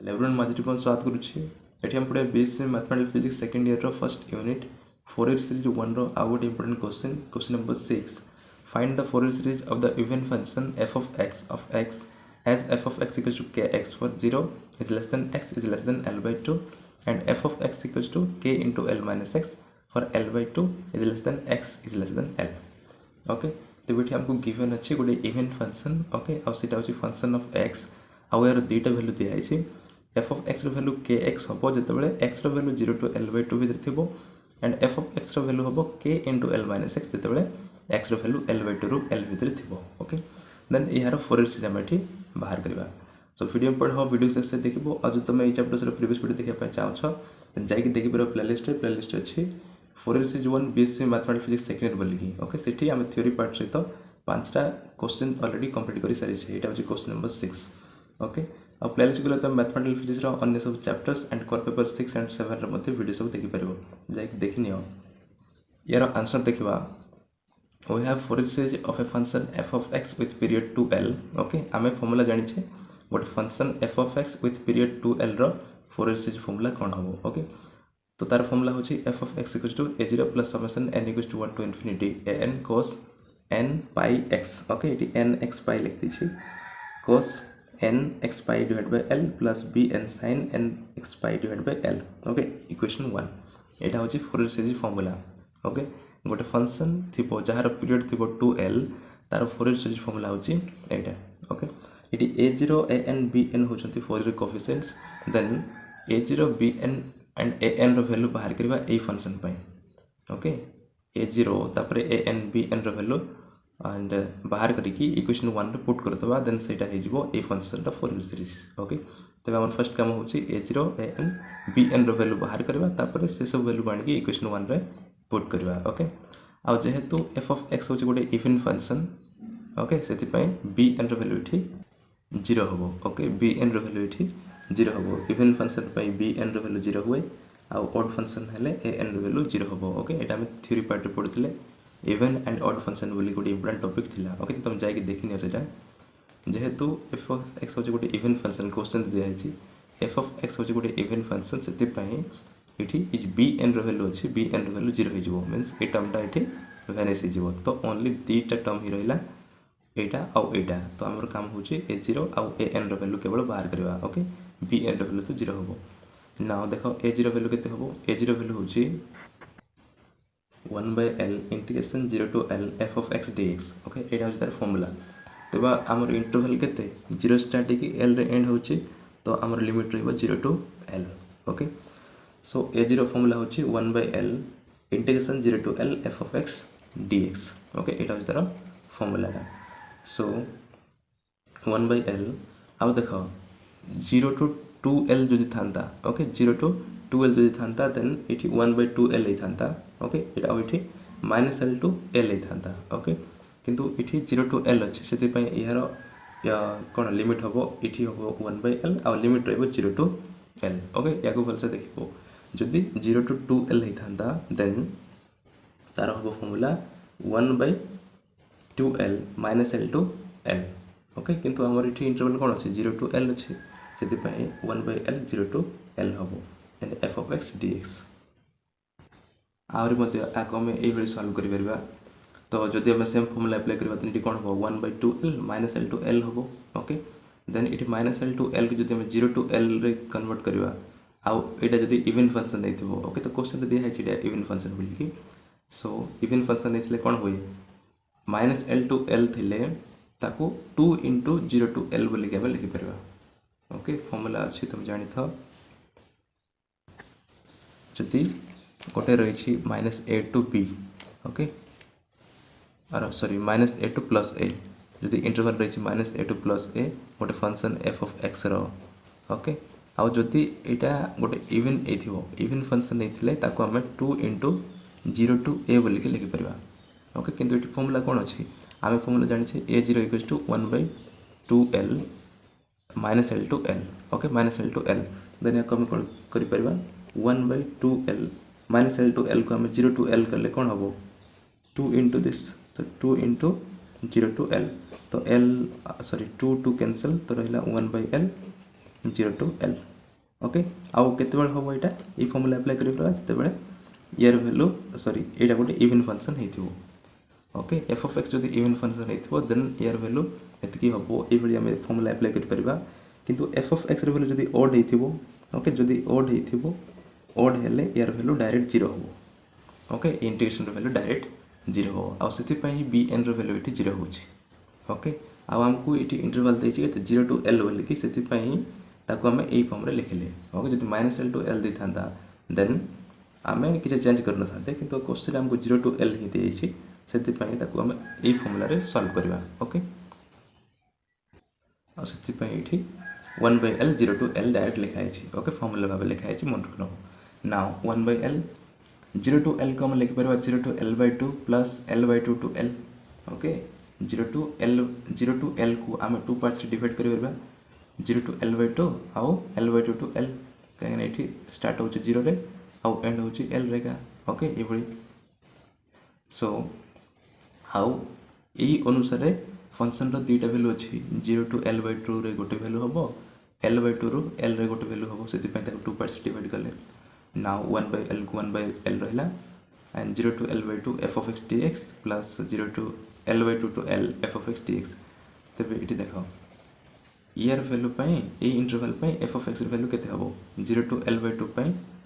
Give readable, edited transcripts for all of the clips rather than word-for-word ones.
LeBron माजिटी को स्वागत करुच्ची एठी हम पढ़े BSc mathematics physics second year रो फर्स्ट यूनिट फोरियर सीरीज 1 रो आउ गोटे important question number 6 find the Fourier series of the even function f of x as f of x equals to kx for 0 is less than x is less than l by 2 and f of x equals to k into l minus x for l by 2 is less than x is less than l. Okay तो ये हमको given अच्छे गोटे even function okay आउ सीटा होची function of x आउ यार दुईटा वैल्यू दिया है f of x रो वैल्यू kx हम जितेबाला x रो वैल्यू 0 to l by 2 भितर थी एंड f of x रो वैल्यू हम k into l minus x जितेबाला x रो वैल्यू l by 2 रो l भितर थी ओके देन यार फोरियर सीरीज आम ये बाहर करवा सो वीडियो पढ़ वीडियो से देखो और जो तुम ये चैप्टर प्रीवियस वीडियो देखा चाहो जाकि देखिए प्लेलिस्ट अच्छी Fourier series 1 BSc mathematics physics second बोलिकी ओके सेठी आम थ्योरी पार्ट सहित 5टा क्वेश्चन ऑलरेडी कंप्लीट कर सारी है यहाँ क्वेश्चन नंबर 6 ओके और प्लेलिस्ट गले तुम मैथमेटिकल फिजिक्स अन्य सब chapters and core paper 6 and 7 video सब देखिपर जाकि देखनी यार आंसर देखा we have Fourier series of a function f of x with period 2l okay आम फॉर्मूला जानिछे गोटे function f of x with period 2l रो फोरियर सीरीज फॉर्मूला कौन हम ओके तो तार फॉर्मूला होची f of x equals to a0 plus summation n equals to 1 to infinity an cos n pi x okay ये n x pi लिख दीजिए cos n x pi divided by l plus bn sin n x pi divided by l okay equation 1 एटा होची Fourier series formula okay गोटे function थिबो जहार period थिबो 2l तार Fourier series formula होची एटा ओके इटी a0 an bn होचंती Fourier coefficients then a0 bn and an रो वैल्यू बाहर करबा ए फंक्शन पय ओके a0 तापर an bn रो वैल्यू एंड बाहर करिकी इक्वेशन 1 रे पुट करतबा देन सेटा हे जिवो ए फंक्शन रो फोरियर सीरीज ओके तबे हमर फर्स्ट काम होची a0 an bn रो वैल्यू बाहर करबा तापर से सब वैल्यू बांडी इक्वेशन 1 रे पुट करबा ओके आ जेहेतु f of x होची गोटे इवन फंक्शन ओके सेति पय bn रो वैल्यू इठी 0 हबो ओके bn रो वैल्यू इठी 0 हबो इवन फंक्शन पय bn रो वैल्यू 0 हुए आ ऑड फंक्शन हेले an रो वैल्यू 0 हबो ओके एटा हम थ्योरी पार्ट रे पढितले इवन एंड ऑड फंक्शन बोली गोटे इंपोर्टेंट टॉपिक थिला ओके तुम जाई देखिनियो सेटा जेहेतु f of x होची गोटे इवन फंक्शन क्वेश्चन दिया है f of x होची गोटे इवन फंक्शन सेति पय इठी इज bn रो वैल्यू अछि bn रो वैल्यू 0 हो जिवो मींस ए टर्मटा इठी वैनिश हो जिवो तो ओनली दीटा टर्म ही रहिला एटा आउ एटा तो हमर काम होची a0 आउ an रो वैल्यू केवल बाहर करबा ओके bn रो वैल्यू तो 0 होबो नाउ देखो a0 वैल्यू केते होबो a0 वैल्यू होची 1 by l integration 0 to l f of x dx okay एटा होची तार फार्मूला तबा हमर इंटरवल केते 0 स्टार्ट की l रे एंड होची तो हमर लिमिट रहबो 0 to l okay so a0 formula होची 1 by l integration 0 to l f of x dx okay एटा होची तार फार्मूला सो 1 by l अब देखो 0 to 2l जो थांता ओके 0 to 2l जो थांता देन इठी 1 by 2l ही थांता ओके एटा इठी -l to l ही थांता ओके किंतु इठी 0 to l अछि सेति पय यार या कोन लिमिट हबो इठी हबो 1 by l आ लिमिट रहबो 0 to l ओके याको भलसे देखिबो जदि 0 to 2l ही थांता देन तार हबो formula 1 by 2l -l to l okay किंतु हमर इठी इंटरवल कोन अछि 0 to l अछि सेति पय 1 by l 0 to l हबो and f of x dx आउरी मते आको हम एई भली सॉल्व करि परबा तो जदि हम सेम फार्मूला अप्लाई करबा त इठी कोन हबो 1 by 2l -l to l हबो ओके देन इठी -l to l के जदि हम 0 to l रे कन्वर्ट करबा आ एटा जदि इवन फंक्शन दैथिबो ओके तो क्वेश्चन दिया है छिडा इवन फंक्शन बोली कि सो इवन फंक्शन दैथिले कोन होय -l to l थिले ताको 2 into 0 to l बोली के हम लिखि परबा ओके फार्मूला अछि तुम जानि था जदि गोटे रही छी -a to b ओके और सॉरी -a to +a जदि इंटरवल रही छी -a to +a गोटे फंक्शन f of x रो ओके आ जदि एटा गोटे इवन एथिबो इवन फंक्शन एथिले ताको हम 2 into 0 to a बोली के लिखि परबा ओके किंतु एटी फार्मूला कोन अछि आमे फार्मूला जानि छी a0 = 1 by 2l -l to l okay -l to l then याको हम करि परबा 1 by 2l -l to l को हम 0 to l करले कोन हबो 2 into this तो 2 into 0 to l तो l सॉरी 2 कैंसिल तो रहला 1 by l 0 to l okay आउ केते हम यहाँ ये फॉर्मूला अप्लाई करा जिते यार वैल्यू सॉरी यहाँ गोटे इवन फंक्शन हो ओके एफ ऑफ एक्स जब इवन फंक्शन हो देन यार वैल्यू एति हम ये आम फॉर्मूला अप्लाई कर किंतु एफ ऑफ एक्स वैल्यू जब ओड हो ओके जदि ओड हो ओड हेले यार वैल्यू डायरेक्ट 0 हो ओके इंटीग्रेशन वैल्यू डायरेक्ट 0 हो आउ बी एन वैल्यू ये 0 हो ओके आमको ये इंटरवल देखिए 0 to L बोलिकी से आम यही फॉर्म लिखिले ओके जब -L to L दे था देन आम किसी चेंज कर न था कि क्वेश्चन आमको 0 to L ही देती से आम यही फॉर्मूला सॉल्व करवा ओके आती 1/L 0 to L डायरेक्ट लिखाई ओके फॉर्मूला भाव लिखाई मन रख नाउ 1/L 0 to L को हम लिखिपर 0 to L/2 plus L/2 to L okay 0 to L को आम 2 पार्ट्स डिवाइड कर 0 to L/2 आउ L/2 to L कहीं ये स्टार्ट हो 0 रे आउ एंड हो L रेगा ओके ये सो आउ यही अनुसार फंक्शन दुईटा वैल्यू अच्छी 0 to L/2 रे गोटे वैल्यू हम L/2 रु L रे गोटे वैल्यू हम से 2 पार्ट्स डिवाइड कले नाउ 1/L को 1/L रहा and 0 to L/2 f of x dx plus 0 to L/2 to L f of x dx तेरे ये देख यार वैल्यू ये interval f of x value केते हम 0 to L/2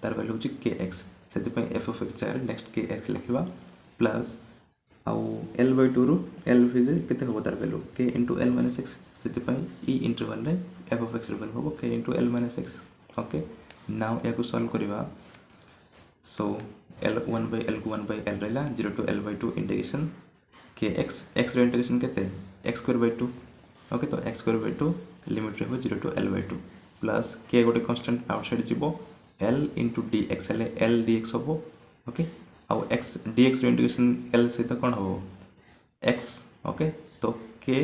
तार वैल्यू हूँ kx से f of x जगह नेक्स्ट kx लिखा प्लस आउ L/2 रु L केते हम तार value k into L minus x से interval f of x value हम k into L minus x okay now या सॉल्व करवा सो L1/L को 1/L रहा 0 to L/2 integration kx x integration केते x²/2 ओके तो x²/2 लिमिट रहा 0 to L/2 plus k गोटे कांस्टेंट आउटसाइड जीवो L into dx हेले L dx हम ओके आउ x dx इंटीग्रेशन L सहित कौन हम x ओके तो k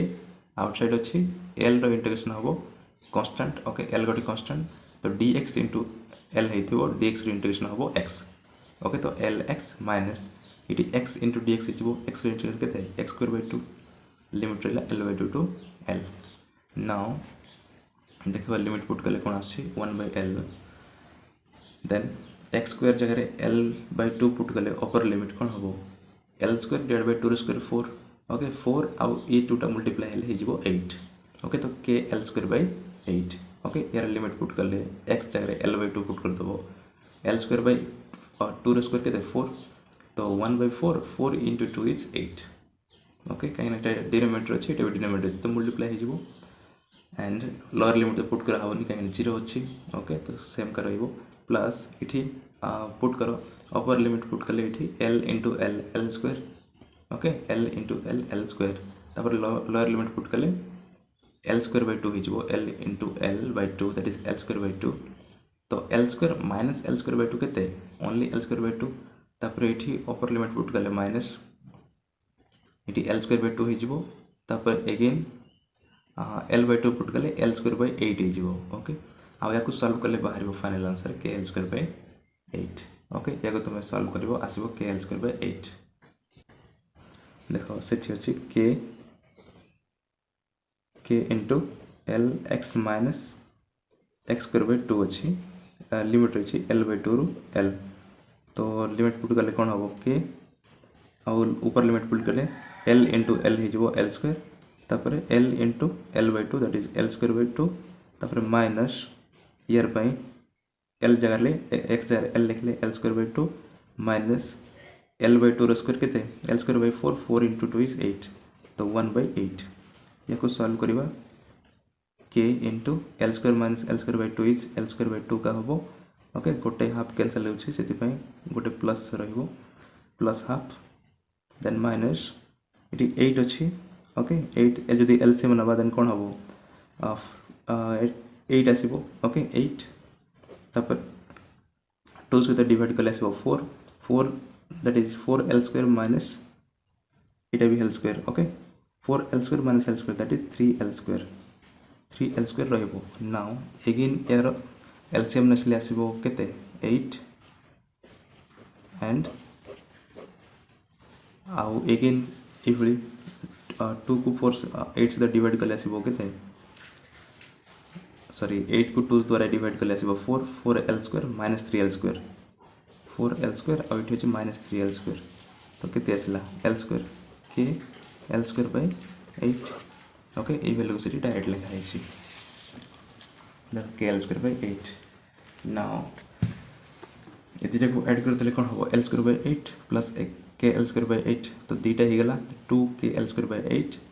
आउटसाइड अच्छी L रो इंटीग्रेशन हम कांस्टेंट ओके L गोटे कांस्टेंट तो dx into L हो dx इंटीग्रेशन हम x ओके तो Lx माइनस ये x into dx x integration के x²/2 लिमिट रहा L/2 to L नाउ देखा लिमिट पुट कले कौन आसी 1/L देन x² जगह L/2 पुट कले अपर लिमिट कौन हम L² / 2 4 ओके 4 आउ ये 2टा मल्टीप्लाई हेले हो 8 ओके तो k L²/8 ओके यार लिमिट पुट कले x जगह L/2 पुट कर देव L²/2 के 4 तो 1/4 4 into 2 is 8 ओके कहीं डिनोमिनेटर अच्छी ये डिनोमिनेटर अच्छी तो मल्टीप्लाई हो एंड लोअर लिमिट तो पुट करा होनी कहीं 0 अच्छी ओके तो सेम कर प्लस ये पुट कर अपर लिमिट पुट कले L into L L² okay L into L L² तापर लोअर लिमिट पुट कले L²/2 हो L into L/2 that is L²/2 तो L² माइनस L²/2 के ओनली L²/2 तापर ये अपर लिमिट पुट कले माइनस ये L²/2 हो तापर अगेन L/2 पुट कले L²/8 हो ओके आउ या सॉल्व कले बाहर final answer k L²/8 okay या तुम सॉल्व कर आसो k L²/8 देख से अच्छी k into Lx minus x²/2 अच्छी लिमिट अच्छी L/2 रु L तो लिमिट पुट कले कौन हम k आउ ऊपर लिमिट पुट कले L into L हो L² तापर L into L/2 that is L²/2 तापर माइनस ईयर L जगह x जगह L लिखले L²/2 माइनस L/2 के L²/4 4 into 2 is 8 तो 1/8 या सॉल्व करवा k into L² minus L²/2 is L²/2 का हम ओके गोटे हाफ कैंसल हो गोटे प्लस रो प्लस हाफ देन माइनस ये 8 अच्छी ओके 8 जदि एलसीएम नवा देन कौन हम 8 आसो ओके 8 तापर 2 सहित डिवाइड कले आसो 4 4 दैट इज 4L² माइनस इटा भी L² okay 4L² minus L² that is 3L² रहिबो नाउ अगेन यार एलसीएम नसले आसो केते 8 एंड आउ अगेन ये 2 को 4 8 सहित डिवाइड कले आसो केते सॉरी 8 को 2 द्वारा डिवाइड कले आसीबो 4 4l² माइनस 3l² 4l² और ये होची माइनस 3l²। तो केते आसला l² के l² बाय 8। ओके ये वैल्यू से डायरेक्ट लिखा है सी के l² बाय 8। नाउ ये को ऐड करते कौन हम l² बाय 8 प्लस के l² बाय 8 तो दीटा ही गला 2 के l² बाय 8।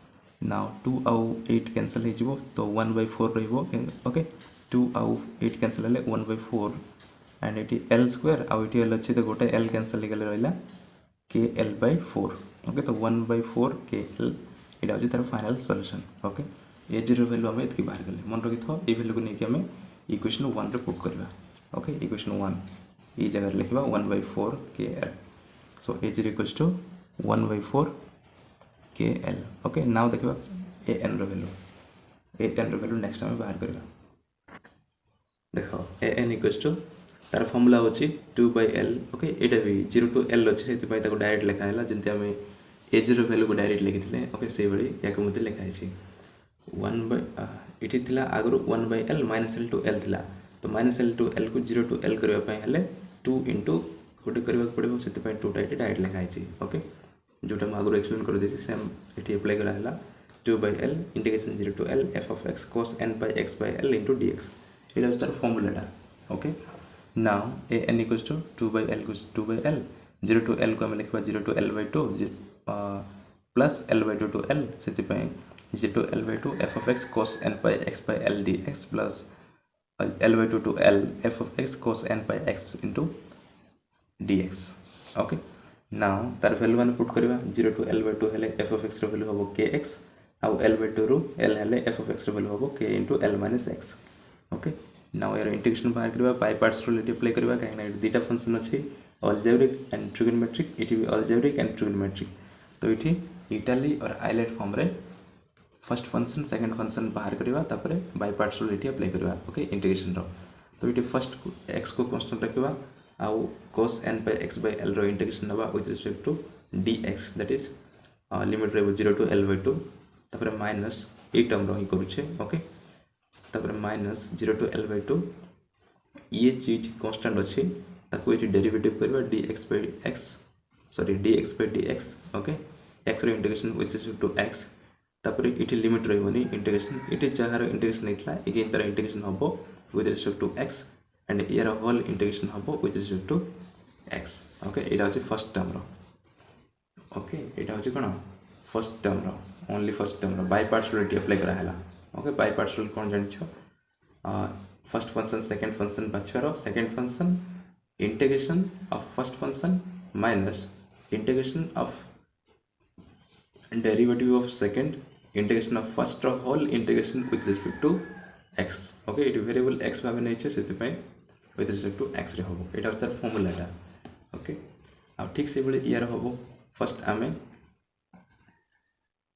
नाउ 2 आउ 8 कैंसल हो तो 1/4 रहिबो। ओके 2 आउ 8 कैंसल हेले 1/4 एंड ये l² आउ ये l अच्छे तो गोटे l कैंसल हो रहा के l बाय 4। ओके तो 1/4 के l यहाँ हूँ तार final solution. Okay as value आम ये बाहर कले मन रखी था ये वैल्यू को लेकिन आम इक्वेशन 1 रे पुट करवा। ओके इक्वेशन 1 ये जगह लिखा 1/4 K l। So as equals to 1/4 K L. Okay now देखा ए एन वैल्यू नेक्स्ट आम बाहर करवा। देख ए एन इक्वल्स टू तार फॉर्मूला अच्छी 2/l। ओके यहाँ भी 0 to l अच्छे से डायरेक्ट लिखाला जमी आम एज वैल्यू को डायरेक्ट लिखी। ओके से भाई या लिखाई 1 ये आगु 1/l minus l to l था तो माइनस l to l को 0 to l करने 2 इंटू गोटे करने पड़ो से 2 डायरेक्ट लिखाई। ओके जोटा मैं आगु एक्सप्लेन कर देसी सेम ये अप्लाई कराला 2/l integration 0 to l f of x cos n by x by l into dx ये तार formula. Okay now A N equals to 2/l को 2/l 0 to l को आम लिखा 0 to l/2 plus l/2 to l से 0 to l/2 f of x cos n by x by l dx plus l/2 to l f of x cos n by x into dx। Okay now तार value मैंने put करवा 0 to l/2 हेले f of x value हम kx आउ l/2 रु l हेले f of x value हम k into l minus x। Okay now यार इंटीग्रेशन बाहर करवा बाय पार्ट्स रूल अप्लाई करवा कहीं दुटा फंक्शन अच्छी अलजेब्रिक एंड ट्रिगोनोमेट्रिक ये भी अलजेब्रिक एंड ट्रिगोनोमेट्रिक। तो ये इटाली और आइलेट फॉर्म रे फर्स्ट फंक्शन सेकंड फंक्शन बाहर करवा तापर बाय पार्ट्स रूल ये अप्लाई करवा। ओके इंटीग्रेशन रो तो ये फर्स्ट x को कांस्टेंट रखा आउ cos n by x by l रो इंटीग्रेशन नवा with respect to dx that is limit रे 0 to l/2 तापर माइनस ए टर्म रो ही करूछे। ओके तापर माइनस 0 to l/2 ये चीज कांस्टेंट अछि ताको ये डेरिवेटिव करबा dx by x sorry dx by dx। Okay x रो integration with respect to x तापर ये लिमिट रहबनी इंटीग्रेशन ये जहार इंटीग्रेशन नैतला एगे तार इंटीग्रेशन हबो with respect to x and यार होल इंटीग्रेशन हम with respect to x। Okay यहाँ हूँ फर्स्ट टर्म रो। ओके यहाँ हूँ कौन फर्स्ट टर्म रो ओनली फर्स्ट टर्म रो बाय पार्ट्स रूल अप्लाई कराला। ओके बाय पार्ट्स रूल कौन जान फर्स्ट फंक्शन सेकंड फंक्शन बाछार second function integration of first function minus integration of derivative of second integration of first whole integration with respect to x। Okay ये variable x भाव नहीं से with respect to x रे हम यहाँ तार formula. Okay आ ठीक से भाई यार हम फर्स्ट आम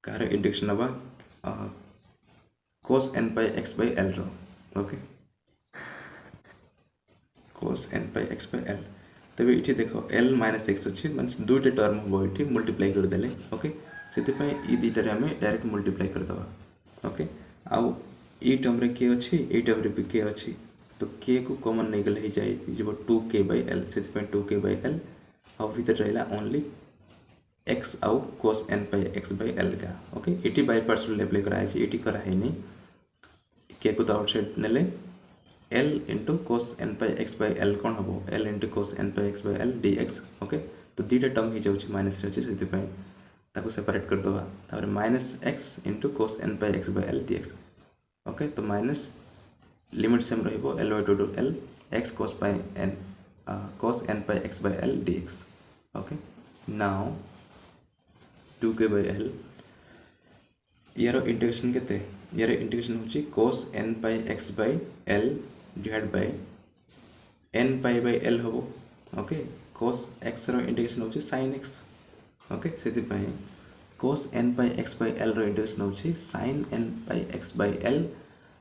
कार इंटीग्रेशन नवा cos n by x by l रो। Okay cos n by x by l तबे ये देखो l माइनस x अच्छी मीनस दुईटा टर्म हम ये मल्टीप्लाई करदे। ओके से दुईटा आम डायरेक्ट मल्टीप्लाई करदे। ओके आउ ये टर्म रे के अच्छी ये टर्म रे भी के अच्छी तो के को कॉमन नहीं गले जाए 2k/l से 2k/l आउ भीतर रहा ओनली x आउ cos n by x by l था। ओके ये बाय पार्ट्स रूल अप्लाई कराई ये कराई नहीं के को तो आउटसाइड नेले l into cos n by x by l कौन हम l into cos n by x by l dx। Okay तो दुईटा टर्म हो जाए माइनस अच्छे से सेपरेट कर दवा तापर minus x into cos n by x by l dx। Okay तो माइनस लिमिट सेम रहिबो l/2 to l x cos n by x by l dx। Okay now 2k/l यार इंटीग्रेशन केते यार इंटीग्रेशन होची cos n by x by l divide by n pi by l हबो। Okay cos x रो integration होची sin x। Okay सेति पई cos n by x by l रो इंटीग्रेशन होची sin n by x by l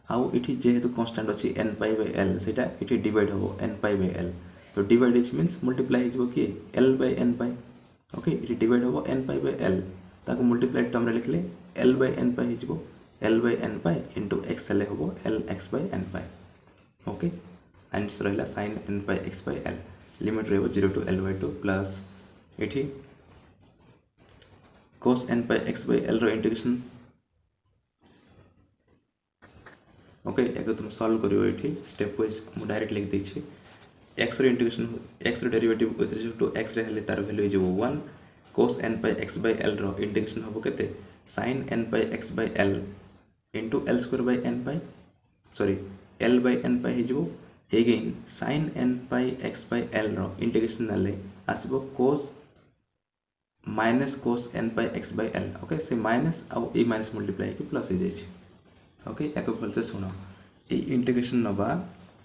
आउ इठी जेहेतु constant अछि n pi by l सेटा इठी डिवाइड हबो n pi by l तो डिवाइड इज मींस मल्टीप्लाई हिजबो कि l by n pi। Okay इठी डिवाइड हबो n pi by l ताको मल्टीप्लाई टर्म रे लिखले l by n pi हिजबो L by N pi into X L हम L X by N pi okay answer रहा sine N pi X by L limit रही 0 to L by 2 plus ये cos n pi X by L integration okay एक तुम solve करियो ये step wise मु direct लिख देछि x रो इंटीग्रेशन x रो derivative with respect to x रे हेले तार value is 1 cos n pi x bye l रो इंटीग्रेशन हबो केते sin n pi x bye l into l square by n pi sorry l by n pi हिजबो again sin n पाई x bye l रो integration नले आसीबो cos minus cos n पाई x bye l okay से minus आउ ए minus multiply के plus हो जाइए okay एक भलसे शुण ये इंटीग्रेशन नवा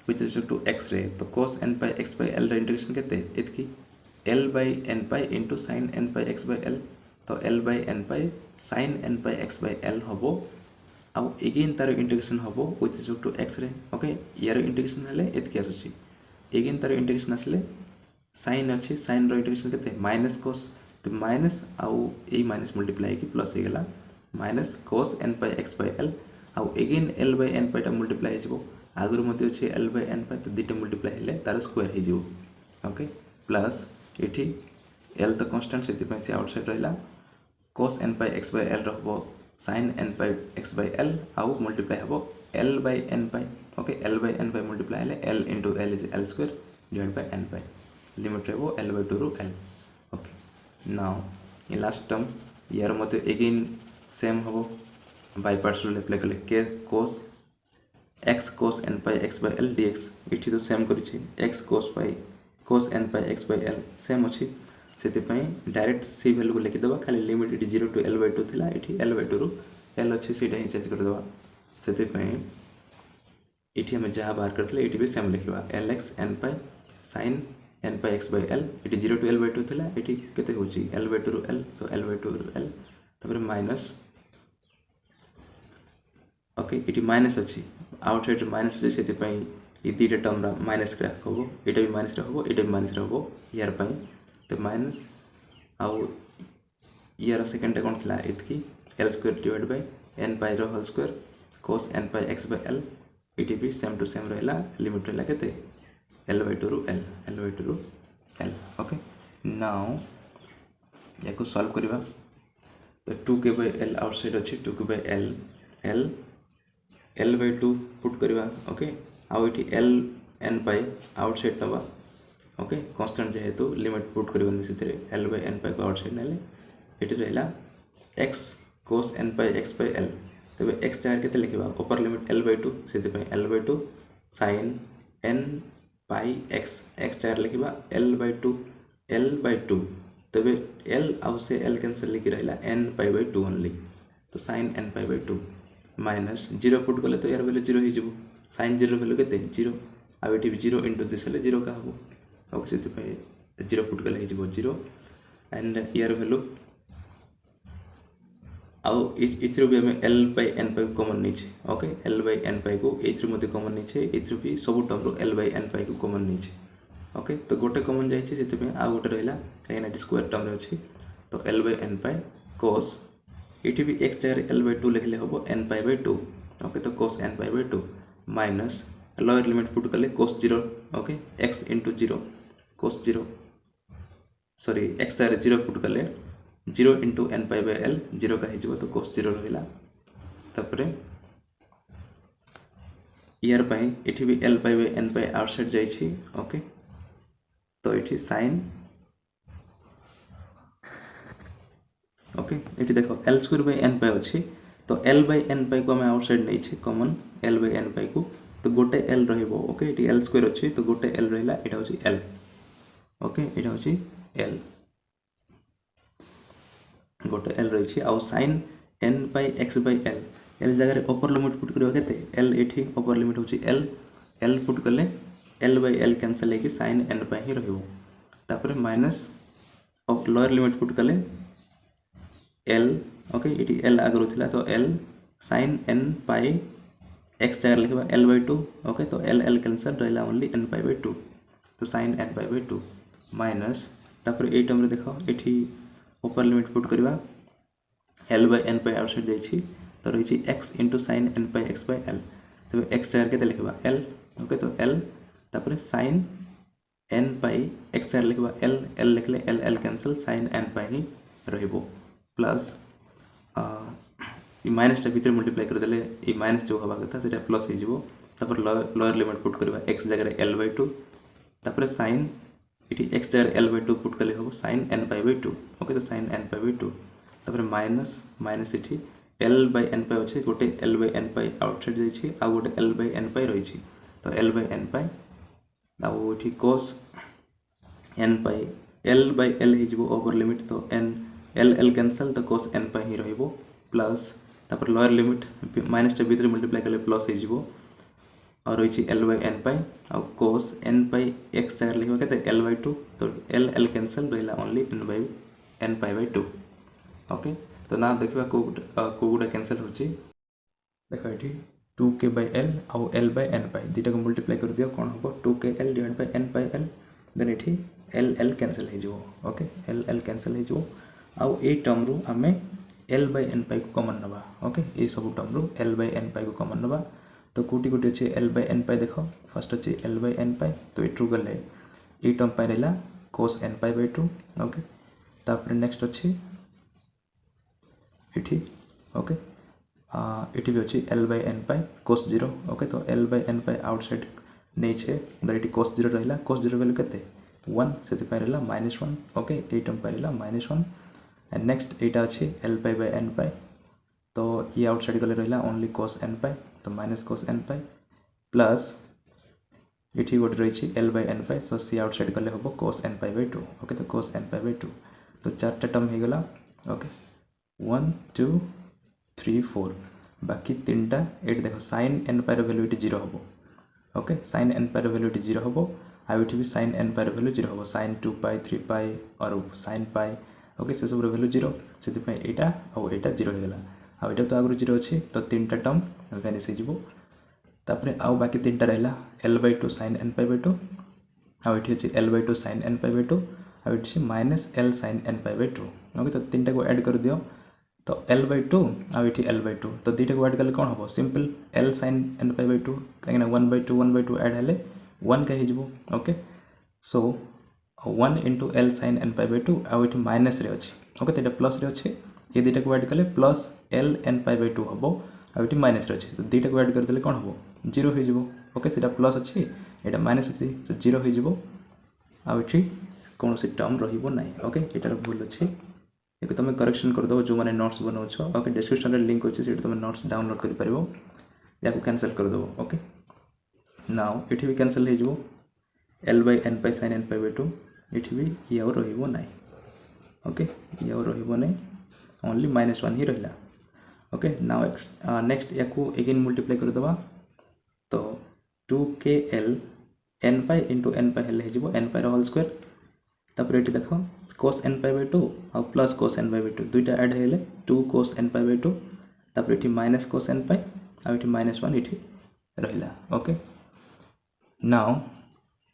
विथ रिस्पेक्ट टू x रे तो cos n पाई x बाय l इंटीग्रेशन केते एतकी l by n pi into sin n pi x bye l तो l by n pi sin n pi x bye l हबो आउ again तार integration हबो with respect to x रे okay यार integration हले एतकी आसुची एगेन तार इंटीग्रेशन आसले sin अच्छी sin रो इंटीग्रेशन केते माइनस cos तो माइनस आउ ए माइनस मल्टीप्लाई की प्लस हो गला माइनस cos n पाई x बाय l आउ एगेन l बाय n पाई टा मल्टीप्लाई हो आगर मते अछि l बाय n पाई तो दिटा मल्टीप्लाई हेले तार स्क्वायर हो जिवो ओके प्लस एठी l तो कांस्टेंट सेति पय से आउटसाइड रहला cos n पाई x बाय l रहबो sin n पाई x बाय l आउ मल्टीप्लाई हबो l by n pi okay l by n pi multiply हेले l into l is l square divide by n pi limit रहबो l by 2 रो l okay now ये last term यार मते again same हम bye parts rule apply कले के cos x cos n pi x by l dx इठी तो same करी छी x cos n pi x by l same अछि सेति पई डायरेक्ट सी वैल्यू को लिखि दबा खाली लिमिट इठी 0 टू l by 2 थिला इठी l by 2 रो l अछि सेटा ही चेंज कर दबा सेति पई इठी हम जहा बाहर करथले इठी भी सेम लिखबा lx n pi sin n pi x by l इटी 0 टू l by 2 थिला इटी केते होची l by 2 रो l तो l by 2 रो l तबरे माइनस ओके इटी माइनस अछि आउटसाइड माइनस अछि सेति पई इ दीटा टर्म रा माइनस ग्राफ होबो एटा भी माइनस रहबो एटा भी माइनस रहबो यार पई तो माइनस आउ यार सेकंड कोन थिला इतकी l square divide by n pi रो whole square cos n pi x by l इटी भी सेम टू सेम रहला लिमिट रहला केते l by 2 रो l by 2 रो l ओके नाउ याको सॉल्व करिवा तो 2k by l आउटसाइड अछि 2k by l by 2 put करिवा ओके आउ इठी l n पाई आउटसाइड नबा ओके कांस्टेंट जेहेतु लिमिट पुट करिवा निसितरे l by n पाई को आउटसाइड नेले इठी रहला x cos n pi x by l तबे x चार केते लिखिबा अपर लिमिट l by 2 सेति पई l by 2 sin n pi x चार लिखिबा l by 2 तबे l आउ से l कैंसिल लिखि रहला n पाई by 2 ओनली तो sin n pi by 2 minus 0 put गले तो यार वैल्यू 0 ही जिवो sin 0 वैल्यू केते 0 आ एठी 0 इनटू दिस ले 0 का हबो ओके सेति पई 0 पुट गले ही जिवो 0 एंड यार वैल्यू आउ इथरो भी हमें l by n pi common नीचे ओके l by n पाई को इथरो मध्ये कॉमन नीचे इथरो भी सब टर्म रो l by n पाई को कॉमन नीचे ओके तो गोटे कॉमन जाइछे सेते पे आ गोटे रहला काइना स्क्वायर टर्म रे अछि तो l by n pi cos इठी भी x चार l by 2 लिखले हबो n पाई by 2 ओके तो cos n pi by 2 minus lower limit put करले cos 0 okay x into 0 cos 0 sorry x चार 0 पुट करले 0 into n pi by l 0 का हिजबो तो cos 0 रहिला तपरे यार पाई एठी भी l pi by n pi outside जाई छी ओके तो एठी sin ओके एठी देखो l स्क्वायर by n पाई अछि तो l by n पाई को हम आउटसाइड नै छी common l by n pi को तो गोटे l रहिबो ओके एठी l स्क्वायर अछि तो गोटे l रहिला एटा होची l ओके एटा होची l गोटे l रही आउ sin n pi x by l जगह अपर लिमिट पुट करबा केते l एठी अपर लिमिट होची l पुट करले l by l कैंसिल है कि sin n पाई ही रहबो तापर minus of lower limit put करले l ओके एठी l आगरो थिला तो l sin n पाई x जगह लिखबा l by 2 ओके तो l कैंसिल रहला ओनली n पाई by 2 तो sin n pi by 2 minus तापर ए टर्म रे देखो एठी ऊपर लिमिट पुट करबा l by n pi outside जाई छी तो रही X into sine N pi X by L तो एक्स जगह के लिखा एल ओके तो एल तापर साइन एन पाई एक्स जगह लिखा एल एल लिखले L L cancel sign N पाई ही रहिबो प्लस माइनस टा भीतर मल्टीप्लाई करदेले ये माइनस जो हवा कथा से प्लस हो लोअर लिमिट पुट करवा एक्स जगह एल बाय टू तापर साइन ये एक्स जगह एल बाय टू पुट कले हम sine N pi by two okay तो sine N pi by two तापर माइनस माइनस ये एल बाय एन पाई अच्छे गोटे L by N pi outside जाइए आ गोटे एल बाय एन पाई रही तो एल बाय एन पाई आउ ये cos N pi L by L हो ओवर लिमिट तो एन एल एल कैंसल तो कोस एन पाई ही रहिबो प्लस तापर लोअर लिमिट माइनस टा भीतर मल्टीप्लाई कले प्लस हो और रही एल बाय एन पाई आउ कोस एन पाई एक्स जगह लिखा के एल बाय टू तो एल एल कैंसल रहा only an pi by two okay तो ना देखा को गोटा कैंसल हो देख ये 2k बाय एल आउ एल बाय एन पाई दुटा को मल्टीप्लाई कर दियो कौन हम 2k L divide by N pi L then ये एल एल कैंसल हो ओके एल एल कैंसल हो आउ ए टर्म रु आमे एल बाय एन पाई को कॉमन नवा ओके ये सब टर्म रु एल बाय एन पाई को कॉमन नवा तो कोटी कोटी अच्छे एल बाय एन पाई देख फर्स्ट अच्छे एल बाय एन पाई तो ये गले ये टर्म पाई रहा cos N pi by two okay तापर नेक्स्ट अच्छे ये ओके ये भी अच्छे L by N pi cos zero okay तो L by N pi outside नहीं छे ये कोस जीरो रहा कोस जीरो वैल्यू के 1 से रहा -1 ओके ये टर्म पाई रहा -1 एंड नेक्स्ट यहाँ अच्छे L pi by N pi तो ये आउटसाइड गले रहा ओनली कोस एन पाई तो minus cos N pi plus ये गोटे रही एल बाय एन पाई सो सी आउटसाइड गले हम cos N pi by two okay तो cos N pi by two तो 4टा टर्म हो गला ओके 1 2 3 4 बाकी 3टा ये देख साइन एन पाई वैल्यू ये 0 हम okay sine N pi value ये 0 हम आउ भी साइन एन पाई वैल्यू 0 हम साइन 2 पाई 3 पाई और साइन पाई ओके से सब वैल्यू 0 से यहाँ आउ यहाँ 0 हो गला आउ यहाँ तो आगु 0 अच्छे तो 3टा टर्म भैनिश होपर आउ बाकी 3टा रहा L by two sine N pi by two आउ ये अच्छे L by two sine N pi by two आउ ये minus L sine N pi by two okay तो 3टा को ऐड कर दियो तो एल बाय टू आउ ये एल बाय टू तो 2टा को ऐड कले कौन हम simple L sine N pi by two कहीं 1 बाय टू ऐड हेले 1 का हो okay so 1 into L sine N pi by two आउ ये माइनस रे अच्छे ओके तो ये प्लस रे अच्छे ये 2टा को ऐड कले plus L N pi by two हम आउ ये माइनस रे अच्छे तो 2टा को ऐड करदे कौन हम 0 हो ओके से प्लस अच्छे यहाँ माइनस अच्छे तो 0 हो आउ ये कौन से टर्म रहा ओके यार भूल अच्छे ये तुम करेक्शन करदेव जो मैंने नोट्स बनाओ ओके डिस्क्रिप्शन लिंक अच्छे से तुम नोट्स डाउनलोड कर पार या कैंसल करदेव ओके नाउ ये भी कैंसल हो L by N pi sine N pi by two ये भी ये आउ रहा ओके ये आउ रहा ओनली -1 ही रहा ओके नाउ नेक्स्ट या एगेन मल्टीप्लाई करदे तो 2k L N pi into N pi हेल्ले हो एन पाई होल स्क्वायर तापर ये देख cos N pi by two आ plus cos N pi by two 2टा ऐड हेले 2 cos N pi by two तापर ये माइनस कोस एन पाई आ -1 ये रहा ओके नाउ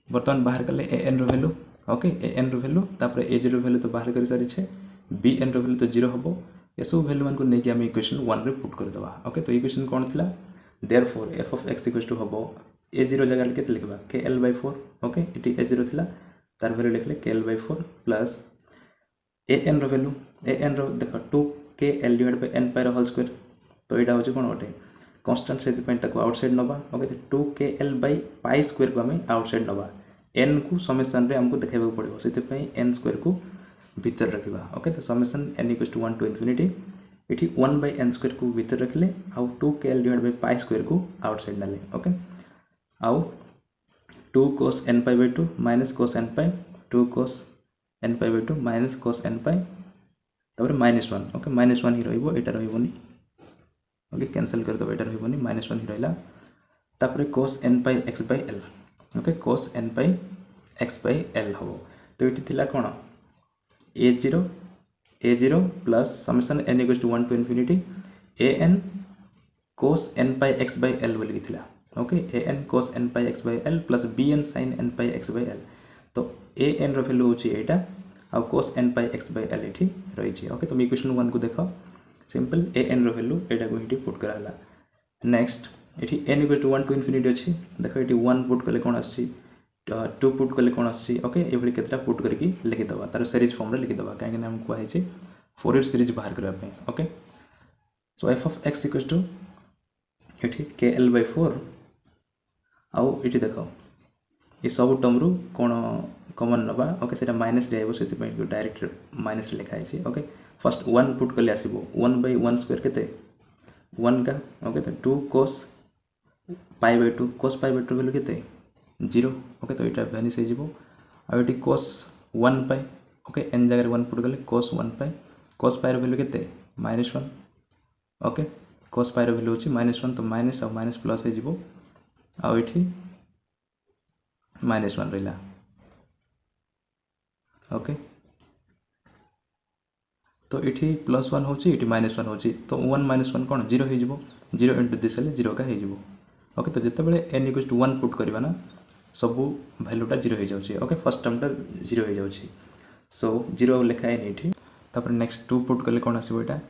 बर्तमान बाहर कले ए एन रो वैल्यू ओके ए एन रो वैल्यू तापर ए जी रो वैल्यू तो बाहर कर सारी बी एन रो वैल्यू तो 0 हम ये सब वैल्यू मान को लेकिन आम इक्वेशन 1 रे पुट करदे ओके तो इक्वेशन कौन थी therefore F of X equals to हम ए जीरो जगह के लिखा के एल बाय 4 ओके ये ए जीरो था तार वैल्यू लिखले के L by 4 plus A N रो वैल्यू ए एन रो देख 2 K L divide by N pi whole square तो यहाँ हूँ कौन गोटे कन्स्टाट से आउटसाइड नवा ओके तो 2 K L by pi square को आम आउटसाइड नवा एन को समेसन रे हमको देखा पड़ो से एन स्क्वायर को भीतर रखा ओके तो summation N equals to 1 to infinity ये 1 बाय एन स्क्वायर को भीतर रखले आउ 2 K L divide by pi square को आउटसाइड नाले ओके आउ 2 cos n pi by 2 minus cos n pi 2 cos n pi by 2 minus cos n पाई तापर -1 okay -1 ही रहिबो एटा रहिबोनी ओके कैंसिल कर दो एटा रहिबोनी -1 ही रहिला तापर cos n पाई x bye l okay cos n पाई x bye l हो तो ये थिला कोन a0 plus summation n equals to 1 to infinity an cos n pi x bye l बोली थिला okay an cos n pi x bye l plus bn sin n pi x bye l तो an रो value होची एटा आ cos n पाई x bye l एठी रही छी ओके तो इक्वेशन 1 को देखो सिंपल ए एन वैल्यू एटा को ये पुट कराला नेक्स्ट ये N equal to 1 to infinity अच्छी देख ये 1 पुट कले कौन आसी 2 पुट कले कौन आसी ओके ये केतटा पुट करके लिखिदे तार सीरीज फॉर्म रे लिखिदे कहीं आम कहुई फोरियर सीरीज बाहर करने okay so F of X equal to ये के एल बाय 4 आउ ये देख ये सब टर्म रु कौन कमन नवा ओके से माइनस रे से डायरेक्ट माइनस रे लिखाई ओके फर्स्ट 1 पुट कले आसो 1 बाय 1 स्क्वायर केते 1 का ओके तो 2 cos pi by 2 cos pi by 2 value केते 0 ओके तो यहाँ भैनिश हो ये cos 1 पाई ओके एन जगह 1 पुट कले cos 1 पाई cos पाई वैल्यू केते -1 ओके cos पाई वैल्यू होची -1 तो माइनस और माइनस प्लस हो आउ ये -1 रहा ओके तो ये +1 होची ये -1 होची तो 1 -1 कौन 0 हो 0 इंटू दिस 0 का हो ओके तो जिते बड़े n इक्वल टू 1 पुट करवा ना सब भैल्यूटा 0 हो जाए ओके फर्स्ट टर्मटा 0 हो जाए सो 0 लिखाए नहीं तापर नेक्स्ट 2 पुट कले कौन आसो यहाँ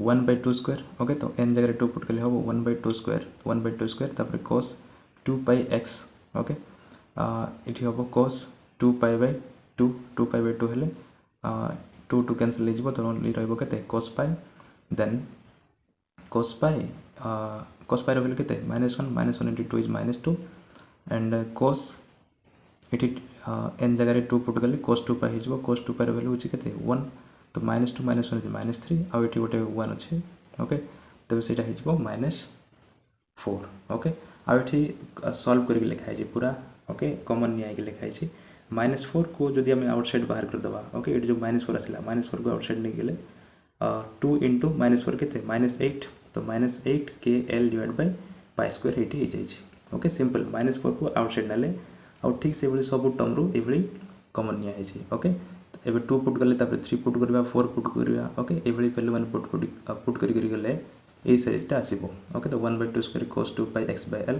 1 बाय 2 स्क्वायर ओके तो n जगह 2 पुट कले हम 1 बाय 2 स्क्वायर 1 बाय 2 स्क्वायर तापर cos 2 पाई x ओके ये हम cos 2 pi by 2 2 pi by 2 हेले 2 2 कैंसिल हो तो ओनली रही cos पाई देन cos पाई cos पाई वैल्यू केते -1 इंटू 2 इज -2 एंड cos ये n जगह 2 पुट कले cos 2 पाई हो cos 2 पाई वैल्यू होची केते 1 तो -2 -1 इज -3 आउ ये गोटे 1 अच्छे ओके तब से -4 ओके आउ ये सॉल्व करके लिखाई पूरा ओके कॉमन नहीं लिखाई -4 को जदि आम आउटसाइड बाहर करदे ओके ये जो -4 आसला -4 को आउटसाइड नहीं गले 2 इंटू -4 के -8 तो -8 के L divide by pi square ये हो जाए ओके सिंपल -4 को आउटसाइड ना आउ ठीक से सब टर्म रु ये कॉमन नहीं ओके एबे 2 पुट कले 3 पुट करवा 4 पुट करवा ओके ये वैल्यू मान पुट कर गले ये सीरीजटा आसो ओके तो 1 बाय 2 square cos 2 pi x bye l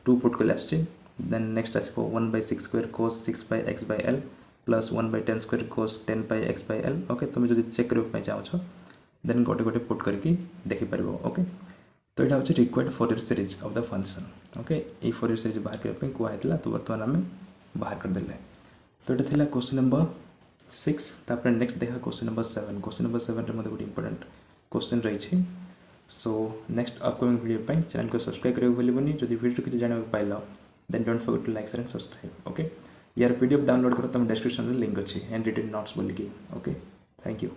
2 put कले आसचे देन नेक्स्ट आसो 1 बाय 6 square cos 6 pi x bye l plus 1 by 10 square cos 10 pi x bye l okay तुम जो चेक करने चाहो देन गोटे गोटे पुट करके देखिपर ओके तो यहाँ हूँ required Fourier series of the function okay ये फोरियर सीरीज बाहर करने कहला तो बर्तमान आम बाहर करदे तो ये क्वेश्चन नंबर 6 तापर नेक्स्ट देखा क्वेश्चन नंबर 7 क्वेश्चन नंबर 7 रे गोटे इंपोर्टेंट क्वेश्चन रही so next upcoming video channel को सब्सक्राइब करें भूलनी जब वीडियो किसी जाना पाइल then don't forget to like and subscribe okay यार पीडीएफ डाउनलोड करो तुम डिस्क्रिप्शन में लिंक अच्छी हैंड रिटन नोट्स बोलिकी ओके थैंक यू।